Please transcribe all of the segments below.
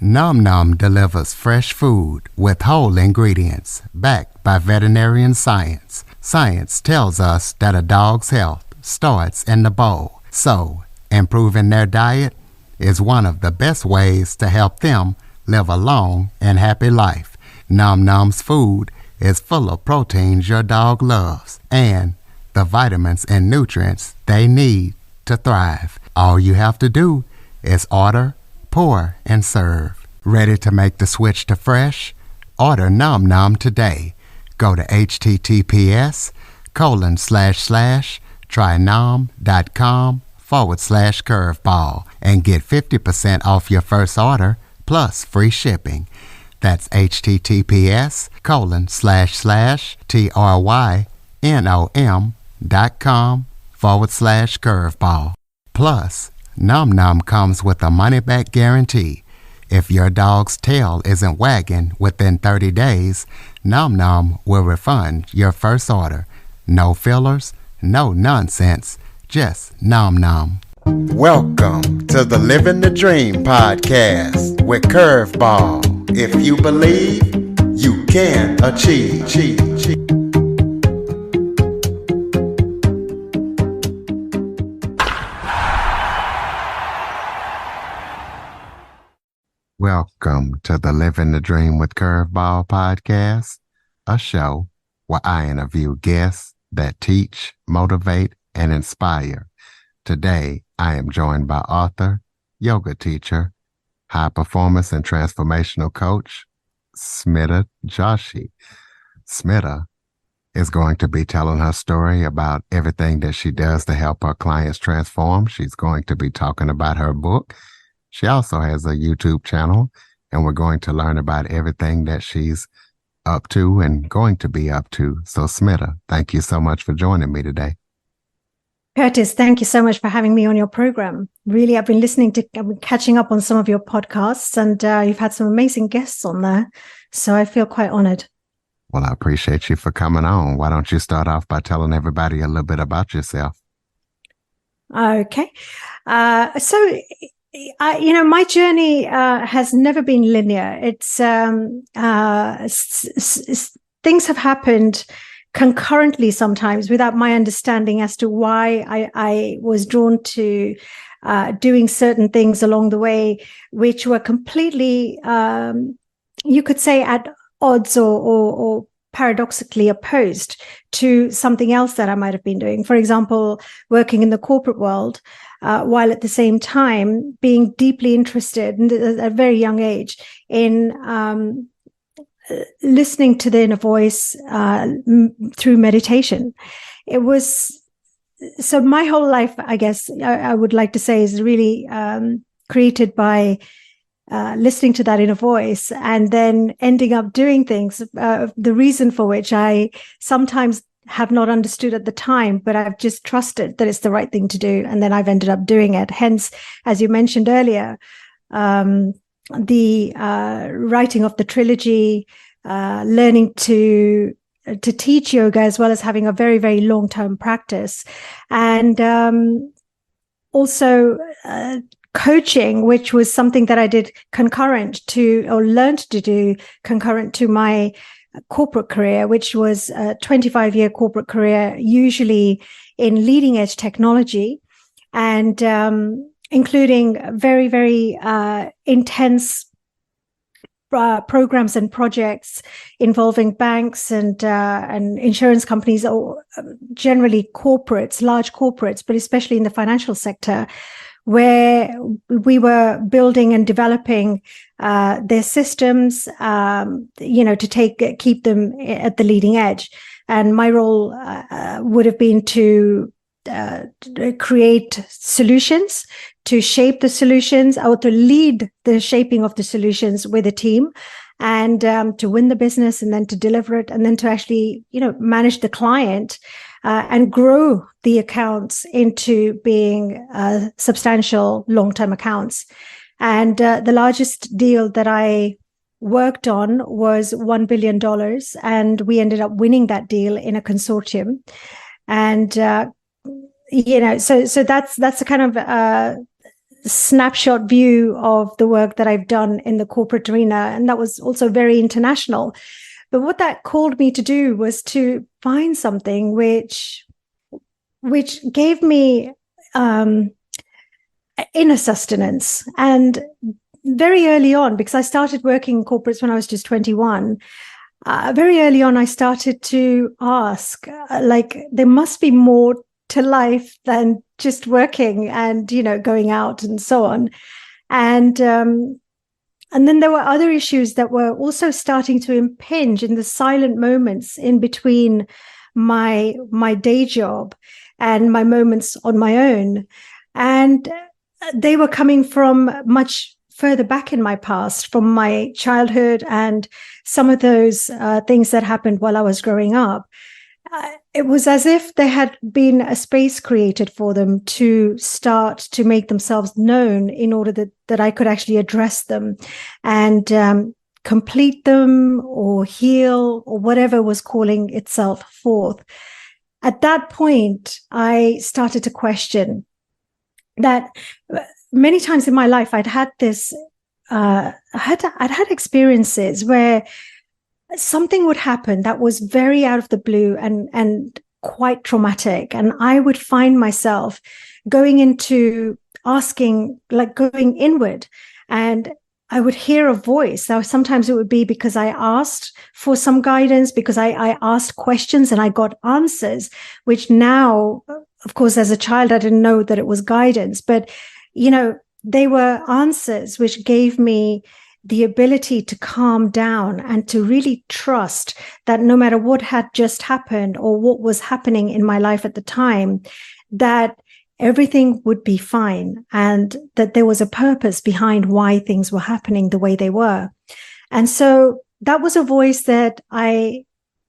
Nom Nom delivers fresh food with whole ingredients backed by veterinarian science. Science tells us that a dog's health starts in the bowl, so improving their diet is one of the best ways to help them live a long and happy life. Nom Nom's food is full of proteins your dog loves and the vitamins and nutrients they need to thrive. All you have to do is order, pour, and serve. Ready to make the switch to fresh? Order Nom Nom today. Go to https://trynom.com/curveball and get 50% off your first order plus free shipping. That's https://trynom.com/curveball. Plus, Nom Nom comes with a money-back guarantee. If your dog's tail isn't wagging within 30 days, Nom Nom will refund your first order. No fillers, no nonsense, just Nom Nom. Welcome to the Living the Dream podcast with Curveball. If you believe, you can achieve. Welcome to the Living the Dream with Curveball podcast, a show where I interview guests that teach, motivate, and inspire. Today, I am joined by author, yoga teacher, high performance and transformational coach, Smita Joshi. Smita is going to be telling her story about everything that she does to help her clients transform. She's going to be talking about her book. She also has a YouTube channel, and we're going to learn about everything that she's up to and going to be up to. So, Smita, thank you so much for joining me today. Curtis, thank you so much for having me on your program. Really, I've been catching up on some of your podcasts, and you've had some amazing guests on there. So I feel quite honored. Well, I appreciate you for coming on. Why don't you start off by telling everybody a little bit about yourself? Okay. My journey has never been linear. It's things have happened concurrently sometimes without my understanding as to why I was drawn to doing certain things along the way, which were completely, you could say, at odds or paradoxically opposed to something else that I might have been doing. For example, working in the corporate world, while at the same time being deeply interested at a very young age in listening to the inner voice through meditation. It was, so my whole life, I guess, I would like to say, is really created by listening to that inner voice and then ending up doing things, the reason for which I sometimes have not understood at the time, but I've just trusted that it's the right thing to do. And then I've ended up doing it. Hence, as you mentioned earlier, the writing of the trilogy, learning to teach yoga, as well as having a very, very long-term practice. And also coaching, which was something that I did concurrent to, or learned to do concurrent to my corporate career, which was a 25-year corporate career, usually in leading edge technology, and including very, very intense programs and projects involving banks and insurance companies, or generally corporates, large corporates, but especially in the financial sector, where we were building and developing their systems, to keep them at the leading edge. And my role would have been to create solutions, to shape the solutions, or to lead the shaping of the solutions with a team, and to win the business, and then to deliver it, and then to actually, manage the client and grow the accounts into being substantial long-term accounts. And the largest deal that I worked on was $1 billion, and we ended up winning that deal in a consortium. And so that's the kind of snapshot view of the work that I've done in the corporate arena. And that was also very international. But what that called me to do was to find something which gave me inner sustenance. And very early on, because I started working in corporates when I was just 21, very early on, I started to ask, there must be more to life than just working and, going out and so on. And then there were other issues that were also starting to impinge in the silent moments in between my day job and my moments on my own. And they were coming from much further back in my past, from my childhood and some of those things that happened while I was growing up. It was as if there had been a space created for them to start to make themselves known in order that I could actually address them and complete them or heal or whatever was calling itself forth. At that point, I started to question that many times in my life, I'd had this, I'd had experiences where something would happen that was very out of the blue and quite traumatic. And I would find myself going into asking, going inward, and I would hear a voice. Now, sometimes it would be because I asked for some guidance, because I asked questions and I got answers, which now, of course, as a child, I didn't know that it was guidance, but, they were answers which gave me the ability to calm down and to really trust that no matter what had just happened or what was happening in my life at the time, that everything would be fine and that there was a purpose behind why things were happening the way they were. And so that was a voice that I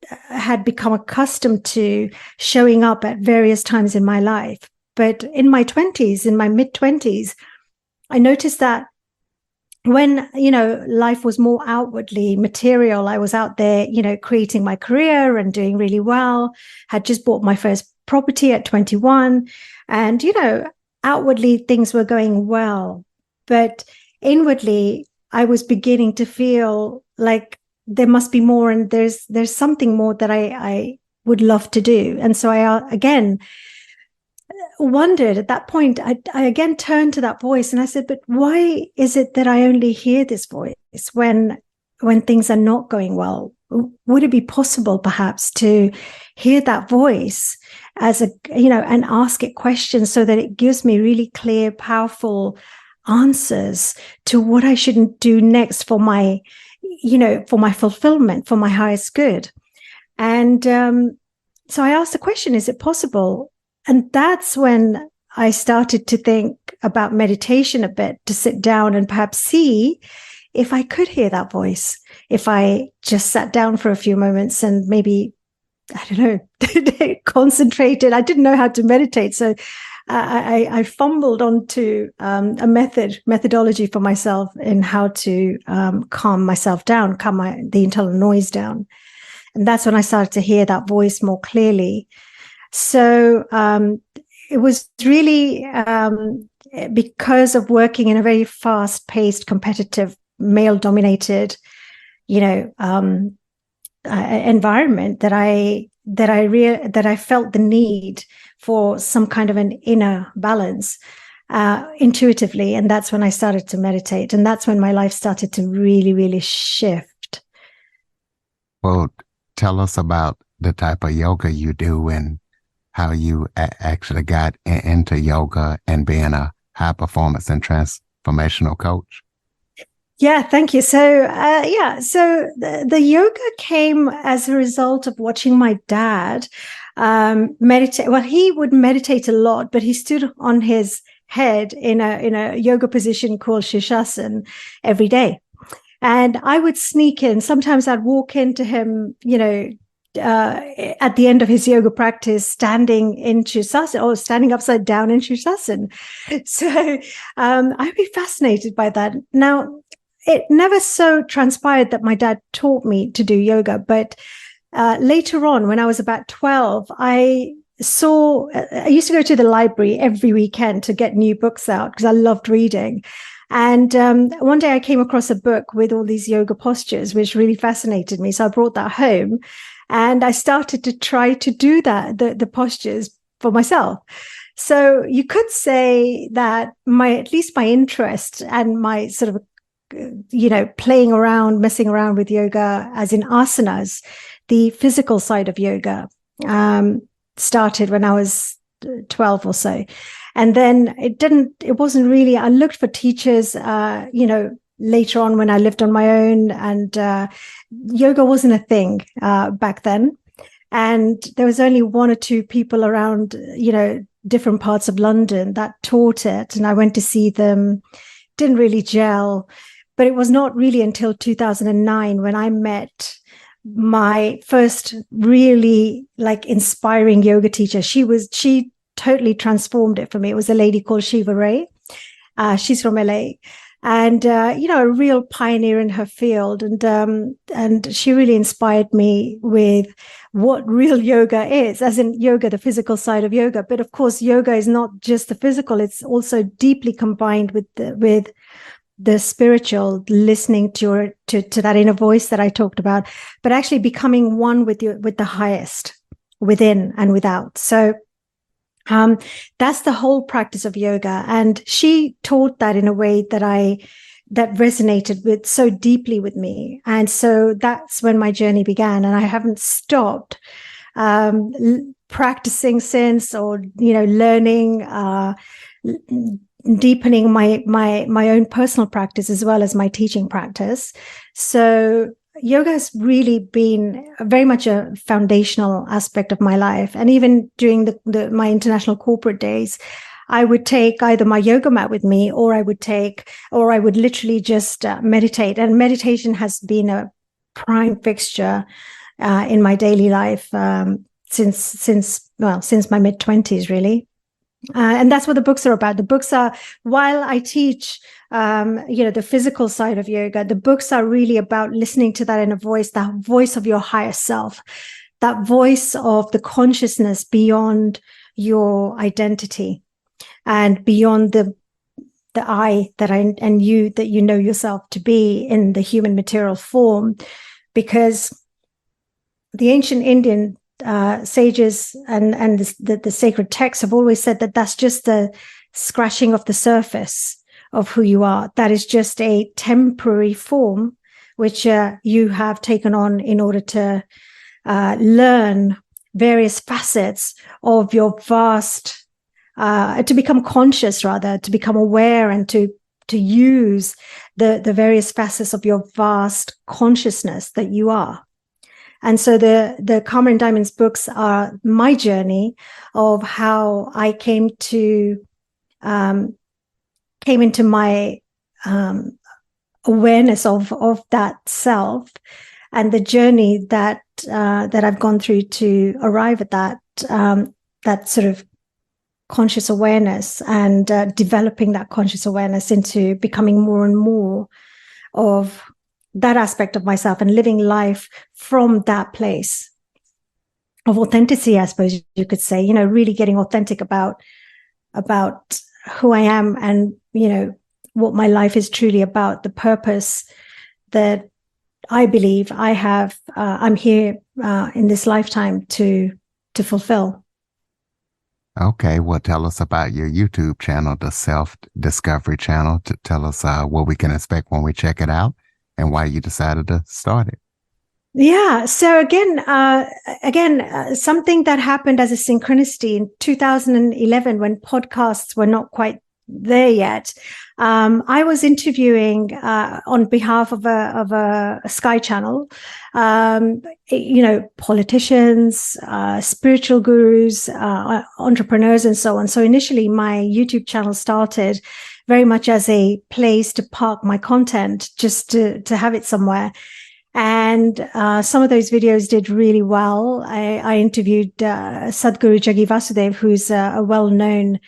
had become accustomed to showing up at various times in my life. But in my 20s, in my mid-20s, I noticed that when, life was more outwardly material, I was out there, creating my career and doing really well, had just bought my first property at 21. And, outwardly things were going well. But inwardly, I was beginning to feel like there must be more, and there's something more that I would love to do. And so I, again, wondered at that point, I again turned to that voice and I said, but why is it that I only hear this voice when things are not going well? Would it be possible perhaps to hear that voice as and ask it questions so that it gives me really clear, powerful answers to what I shouldn't do next for my, for my fulfillment, for my highest good? And so I asked the question, is it possible? And that's when I started to think about meditation a bit, to sit down and perhaps see if I could hear that voice, if I just sat down for a few moments and maybe, I don't know, concentrated. I didn't know how to meditate. So I fumbled onto a methodology for myself in how to calm myself down, calm the internal noise down. And that's when I started to hear that voice more clearly. So it was really because of working in a very fast-paced, competitive, male-dominated, environment that I felt the need for some kind of an inner balance intuitively, and that's when I started to meditate, and that's when my life started to really, really shift. Well, tell us about the type of yoga you do and how you actually got into yoga and being a high performance and transformational coach. Yeah, thank you. So, so the yoga came as a result of watching my dad meditate. Well, he would meditate a lot, but he stood on his head in a yoga position called Shirshasana every day. And I would sneak in. Sometimes I'd walk into him, at the end of his yoga practice, standing in Shirshasana or standing upside down in Shirshasana. So I'd be fascinated by that. Now, it never so transpired that my dad taught me to do yoga, but later on, when I was about 12, I I used to go to the library every weekend to get new books out because I loved reading. And one day I came across a book with all these yoga postures, which really fascinated me. So I brought that home and I started to try to do the postures for myself. So you could say that at least my interest and my sort of, playing around, messing around with yoga as in asanas, the physical side of yoga, started when I was 12 or so. And then it wasn't really, I looked for teachers, later on when I lived on my own, and yoga wasn't a thing back then. And there was only one or two people around, different parts of London that taught it. And I went to see them, didn't really gel. But it was not really until 2009 when I met my first really inspiring yoga teacher. She totally transformed it for me. It was a lady called Shiva Ray. She's from LA, and a real pioneer in her field. And she really inspired me with what real yoga is, as in yoga, the physical side of yoga. But of course, yoga is not just the physical; it's also deeply combined with the spiritual, listening to that inner voice that I talked about, but actually becoming one with the highest within and without. So that's the whole practice of yoga. And she taught that in a way that resonated so deeply with me. And so that's when my journey began. And I haven't stopped practicing since, or, learning, deepening my own personal practice as well as my teaching practice. So yoga has really been very much a foundational aspect of my life. And even during my international corporate days, I would take either my yoga mat with me, or I would literally just meditate. And meditation has been a prime fixture in my daily life since my mid-20s, really. And that's what the books are about. The books are, while I teach, the physical side of yoga, the books are really about listening to that inner voice, that voice of your higher self, that voice of the consciousness beyond your identity and beyond the I and you that you know yourself to be in the human material form. Because the ancient Indian sages and the sacred texts have always said that that's just the scratching of the surface of who you are. That is just a temporary form which you have taken on in order to learn various facets of your vast, to become conscious, rather, to become aware, and to use the various facets of your vast consciousness that you are. And so the Karma in Diamonds books are my journey of how I came into my awareness of that self, and the journey that I've gone through to arrive at that sort of conscious awareness, and developing that conscious awareness into becoming more and more of that aspect of myself, and living life from that place of authenticity, I suppose you could say, really getting authentic about who I am, and, what my life is truly about, the purpose that I believe I have, I'm here in this lifetime to fulfill. Okay, well, tell us about your YouTube channel, the Self Discovery Channel. To tell us what we can expect when we check it out, and why you decided to start it. Yeah. So again, something that happened as a synchronicity in 2011, when podcasts were not quite there yet. I was interviewing on behalf of a Sky channel, politicians, spiritual gurus, entrepreneurs, and so on. So initially, my YouTube channel started very much as a place to park my content, just to have it somewhere. And some of those videos did really well. I interviewed Sadhguru Jaggi Vasudev, who's a well-known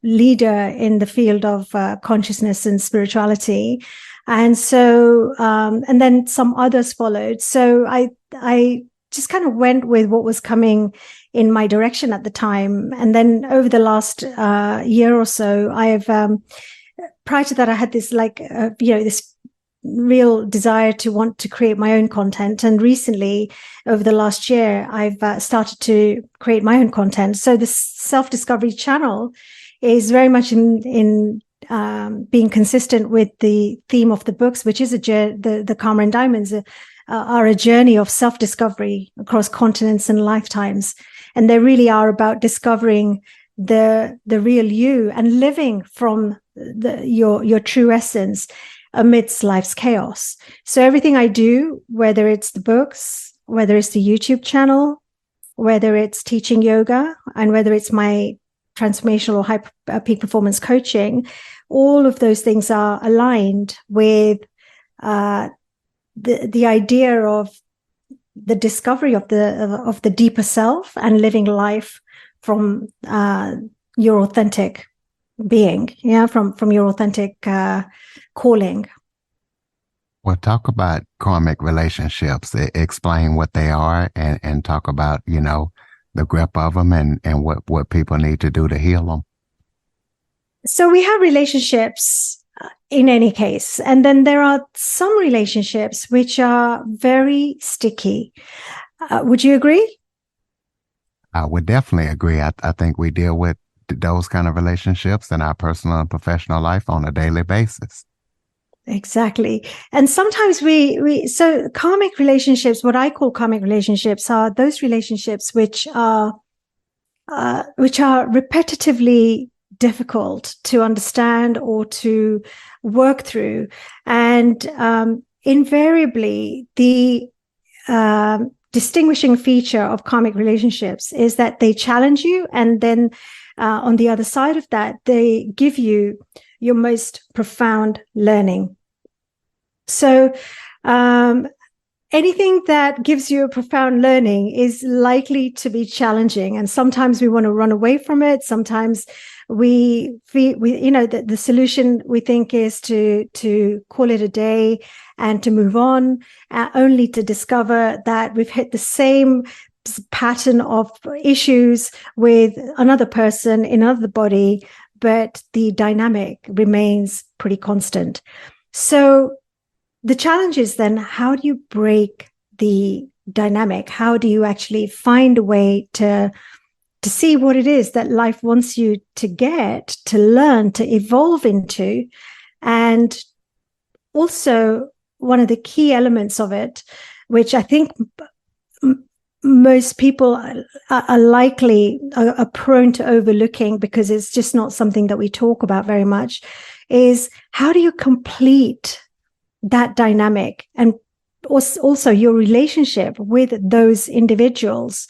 leader in the field of consciousness and spirituality. And so, and then some others followed. So I just kind of went with what was coming in my direction at the time. And then over the last year or so, prior to that, I had this this real desire to want to create my own content. And recently, over the last year, I've started to create my own content. So the Self-Discovery channel is very much in being consistent with the theme of the books, which is the Karma and Diamonds are a journey of self-discovery across continents and lifetimes. And they really are about discovering the real you and living from your true essence amidst life's chaos. So everything I do, whether it's the books, whether it's the YouTube channel, whether it's teaching yoga, and whether it's my transformational or high peak performance coaching, all of those things are aligned with the idea of the discovery of the deeper self and living life from your authentic being, from your authentic calling. Well, talk about karmic relationships. Explain what they are, and talk about, the grip of them and what people need to do to heal them. So we have relationships in any case. And then there are some relationships which are very sticky. Would you agree? I would definitely agree. I think we deal with those kind of relationships in our personal and professional life on a daily basis. Exactly. And sometimes so karmic relationships, what I call karmic relationships, are those relationships which are repetitively difficult to understand or to work through. And invariably, the distinguishing feature of karmic relationships is that they challenge you, and then on the other side of that, they give you your most profound learning. So anything that gives you a profound learning is likely to be challenging, and sometimes we want to run away from it. Sometimes we the solution we think is to call it a day and to move on, only to discover that we've hit the same pattern of issues with another person in another body, but the dynamic remains pretty constant. So the challenge is then, how do you break the dynamic? How do you actually find a way to see what it is that life wants you to get, to learn, to evolve into? And also, one of the key elements of it, which I think most people are prone to overlooking because it's just not something that we talk about very much, is how do you complete that dynamic and also your relationship with those individuals,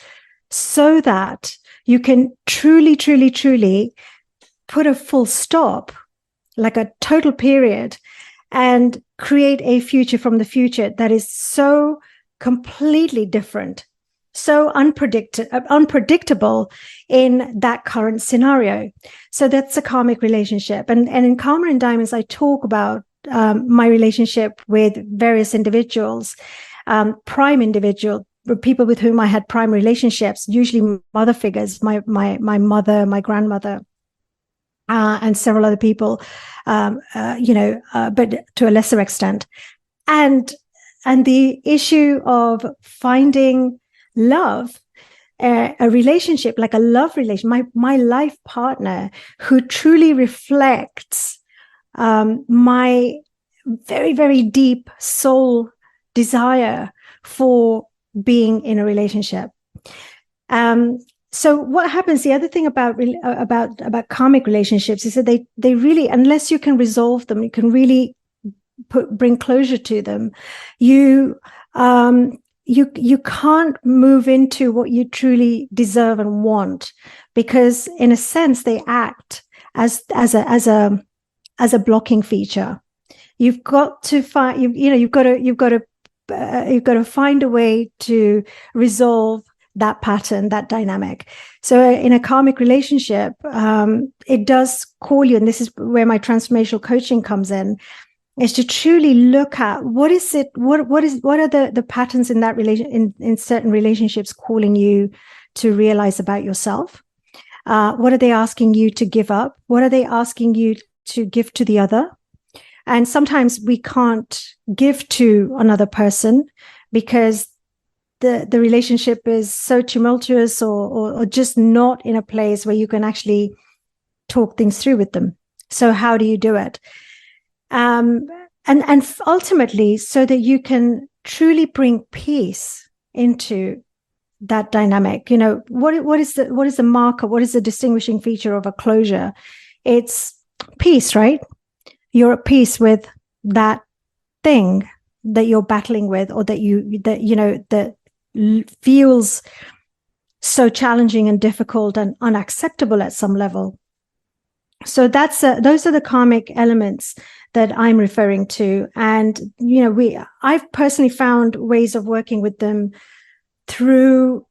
so that you can truly, truly, truly put a full stop, like a total period, and create a future from the future that is so completely different, so unpredictable in that current scenario. So that's a karmic relationship. And in Karma and Diamonds, I talk about my relationship with various individuals, prime individual, people with whom I had prime relationships, usually mother figures, my mother, my grandmother, and several other people, but to a lesser extent. And the issue of finding love, a relationship, like a love relation, my life partner who truly reflects my very, very deep soul desire for being in a relationship. So what happens, the other thing about karmic relationships is that they really, unless you can resolve them, you can really bring closure to them, you can't move into what you truly deserve and want, because in a sense they act as a blocking feature. You've got to find, you've got to find a way to resolve that pattern, that dynamic. So in a karmic relationship, it does call you, and this is where my transformational coaching comes in. is to truly look at what are the patterns in that in certain relationships calling you to realize about yourself. What are they asking you to give up? What are they asking you to give to the other? And sometimes we can't give to another person because the relationship is so tumultuous or just not in a place where you can actually talk things through with them. So how do you do it? And ultimately, so that you can truly bring peace into that dynamic. You know, what is the marker? What is the distinguishing feature of a closure? It's peace, right? You're at peace with that thing that you're battling with, or that feels so challenging and difficult and unacceptable at some level. So those are the karmic elements that I'm referring to. And, I've personally found ways of working with them through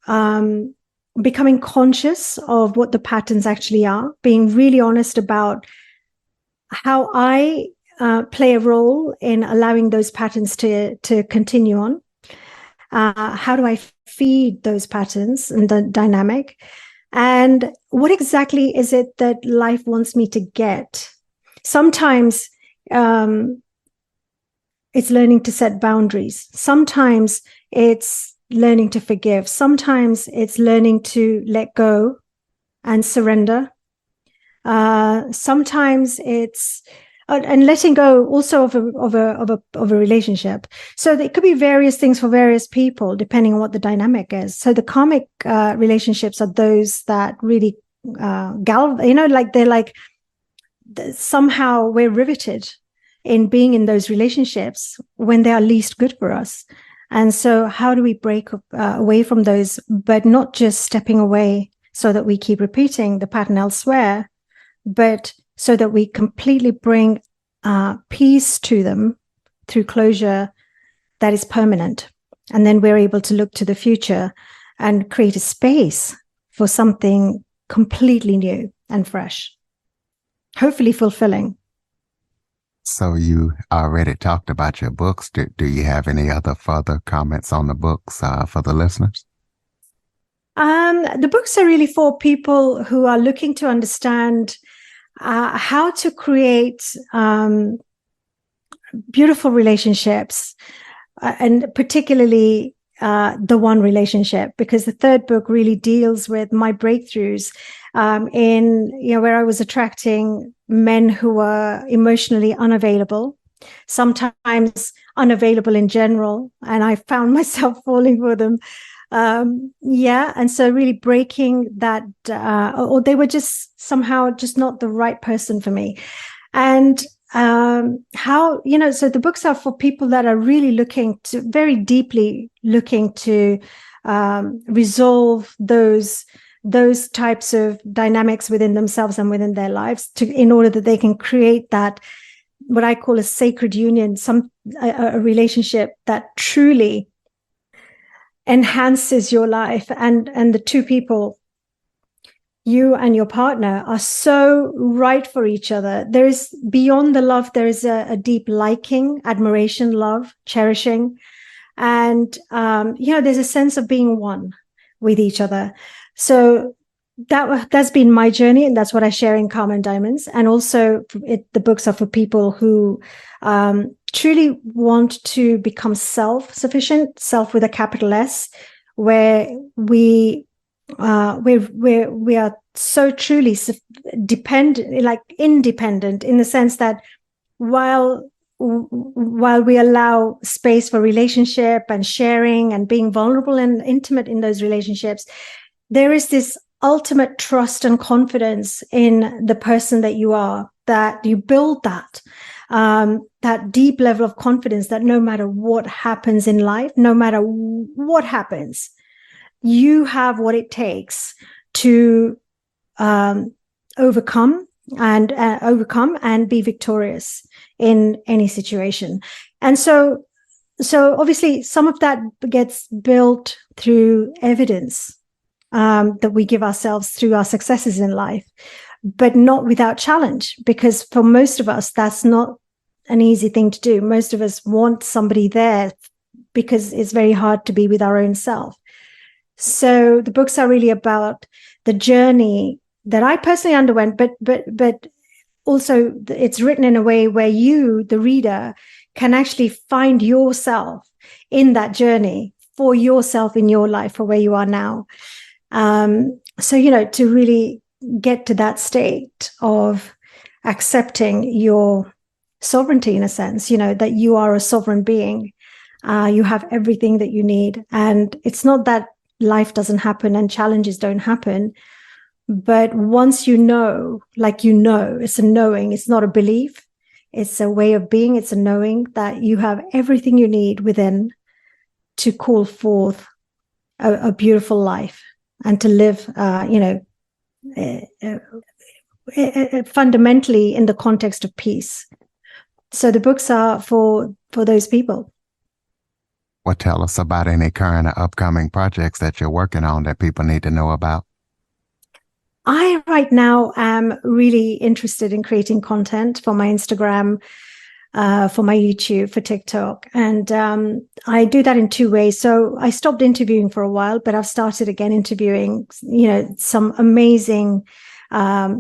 becoming conscious of what the patterns actually are, being really honest about how I play a role in allowing those patterns to continue on. How do I feed those patterns and the dynamic? And what exactly is it that life wants me to get? Sometimes it's learning to set boundaries. Sometimes it's learning to forgive. Sometimes it's learning to let go and surrender. Sometimes it's and letting go also of a relationship. So it could be various things for various people, depending on what the dynamic is. So the karmic relationships are those that really they're like somehow we're riveted in being in those relationships when they are least good for us. And so how do we break away from those, but not just stepping away so that we keep repeating the pattern elsewhere, but so that we completely bring peace to them through closure that is permanent. And then we're able to look to the future and create a space for something completely new and fresh, hopefully fulfilling. So you already talked about your books. Do you have any other further comments on the books for the listeners? The books are really for people who are looking to understand how to create beautiful relationships, and particularly the one relationship, because the third book really deals with my breakthroughs where I was attracting men who were emotionally unavailable, sometimes unavailable in general, and I found myself falling for them. And so really breaking that, or they were just somehow just not the right person for me. And so the books are for people that are really very deeply looking to resolve those types of dynamics within themselves and within their lives, in order that they can create that, what I call a sacred union, a relationship that truly enhances your life, and the two people, you and your partner, are so right for each other. There is, beyond the love, there is a deep liking, admiration, love, cherishing, and there's a sense of being one with each other. So that's been my journey, and that's what I share in Karma and Diamonds. And also the books are for people who truly want to become self-sufficient, self with a capital S, where we are so truly dependent, like independent, in the sense that while we allow space for relationship and sharing and being vulnerable and intimate in those relationships, there is this ultimate trust and confidence in the person that you are, that you build that deep level of confidence that no matter what happens in life, no matter what happens, you have what it takes to overcome and be victorious in any situation. And so obviously some of that gets built through evidence that we give ourselves through our successes in life, but not without challenge, because for most of us, that's not an easy thing to do. Most of us want somebody there because it's very hard to be with our own self. So the books are really about the journey that I personally underwent, but also it's written in a way where you, the reader, can actually find yourself in that journey for yourself in your life, for where you are now. So, to really get to that state of accepting your sovereignty, in a sense, that you are a sovereign being. You have everything that you need. And it's not that life doesn't happen and challenges don't happen. But once it's a knowing, it's not a belief. It's a way of being. It's a knowing that you have everything you need within to call forth a beautiful life and to live, fundamentally in the context of peace. So the books are for those people. Well, tell us about any current or upcoming projects that you're working on that people need to know about. I right now am really interested in creating content for my Instagram, for my YouTube, for TikTok. And I do that in two ways. So I stopped interviewing for a while, but I've started again interviewing, some amazing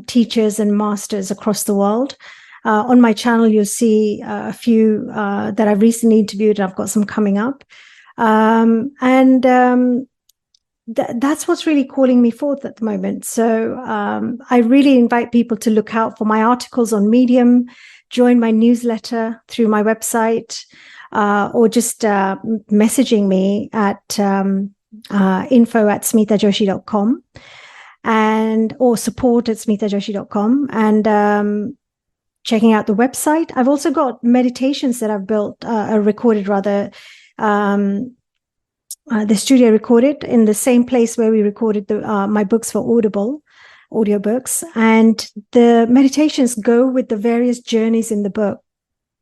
teachers and masters across the world. On my channel, you'll see a few that I've recently interviewed, and I've got some coming up. That's what's really calling me forth at the moment. So I really invite people to look out for my articles on Medium, join my newsletter through my website, or just messaging me at info@smitajoshi.com or support@smitajoshi.com, and checking out the website. I've also got meditations that I've built, recorded rather, the studio recorded in the same place where we recorded my books for Audible audiobooks, and the meditations go with the various journeys in the book,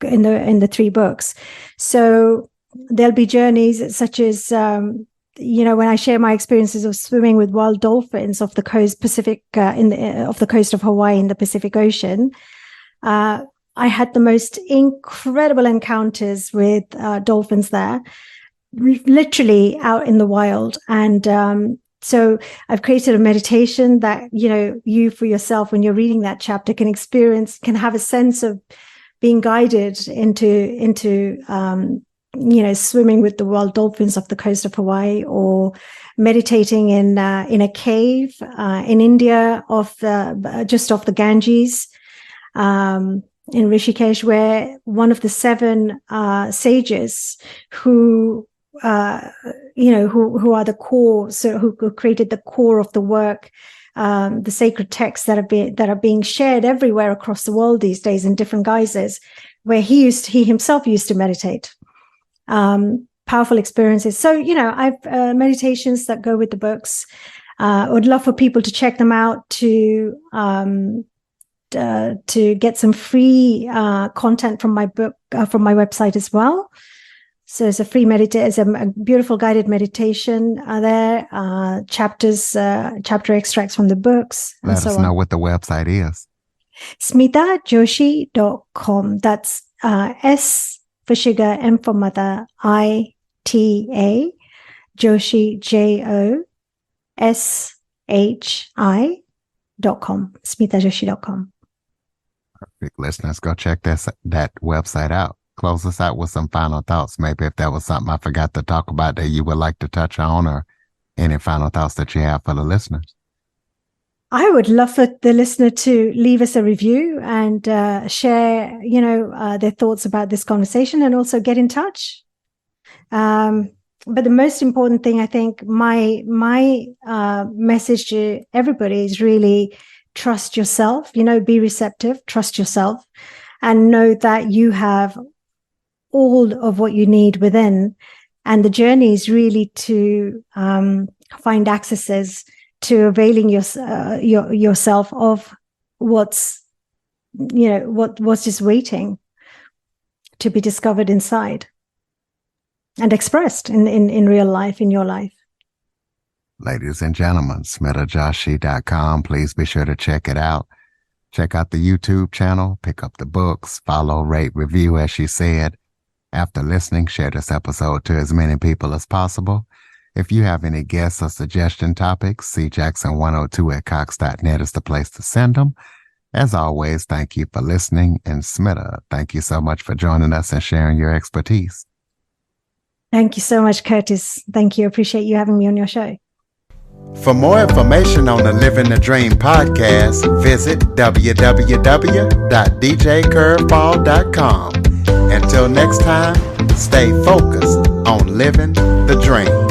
in the three books. So there'll be journeys such as when I share my experiences of swimming with wild dolphins off the coast Pacific off the coast of Hawaii in the Pacific Ocean. I had the most incredible encounters with dolphins there, literally out in the wild. And so I've created a meditation that, you for yourself, when you're reading that chapter, can have a sense of being guided into swimming with the wild dolphins off the coast of Hawaii, or meditating in a cave in India, just off the Ganges, in Rishikesh, where one of the 7 sages who are the core, so who created the core of the work, the sacred texts that are being shared everywhere across the world these days in different guises, where he himself used to meditate. Powerful experiences. So, I've meditations that go with the books. I would love for people to check them out, to get some free content from my book, from my website as well. So it's a free it's a beautiful guided meditation there, chapter extracts from the books. Let us know what the website is. smitajoshi.com. That's S for sugar, M for mother, ITA, Joshi, JOSHI.com, smitajoshi.com. Perfect. Listeners, go check that website out. Close us out with some final thoughts. Maybe if there was something I forgot to talk about that you would like to touch on, or any final thoughts that you have for the listeners. I would love for the listener to leave us a review and share, their thoughts about this conversation, and also get in touch. But the most important thing, I think, my message to everybody is really trust yourself, be receptive, trust yourself, and know that you have all of what you need within. And the journey is really to find accesses to availing yourself of what's just waiting to be discovered inside and expressed in real life, in your life. Ladies and gentlemen, smitajoshi.com. Please be sure to check it out. Check out the YouTube channel, pick up the books, follow, rate, review, as she said. After listening, share this episode to as many people as possible. If you have any guests or suggestion topics, cjackson102@cox.net is the place to send them. As always, thank you for listening. And Smita, thank you so much for joining us and sharing your expertise. Thank you so much, Curtis. Thank you. Appreciate you having me on your show. For more information on the Living the Dream podcast, visit www.djcurveball.com. Until next time, stay focused on living the dream.